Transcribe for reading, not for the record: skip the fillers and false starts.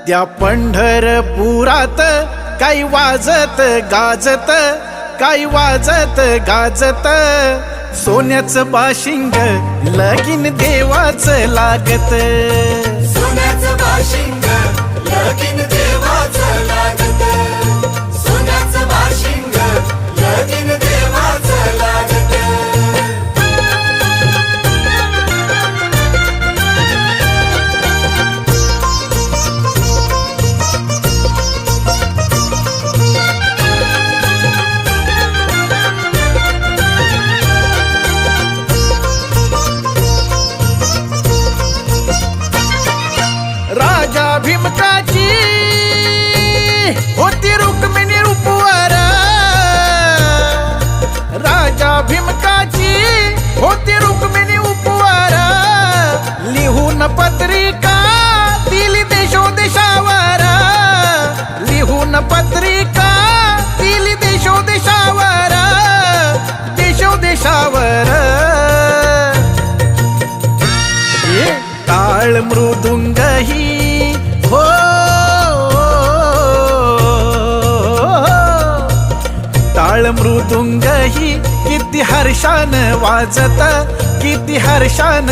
त्या पंढरपुरात काही वाजत गाजत, काही वाजत गाजत, सोन्याचं बाशिंग लगीन देवाचं लागत. सोन्याचं बाशिंग लगीन देवाचं लागत. सोन्याचं बाशिंग लगीन देवाचं लागत. राजा भीमकाची होती रुक्मिणी रूपवर, राजा भीमकाची होती रुक्मिणी उपवर, लिहून पत्रिका दिली देशोदेशावर, लिहून पत्रिका दिली देशोदेशावर, देशोदेशावर. टाळ मृदुंग ही हो, टाळ मृदुंग ही किती हर्षान वाजत, किती हर्षान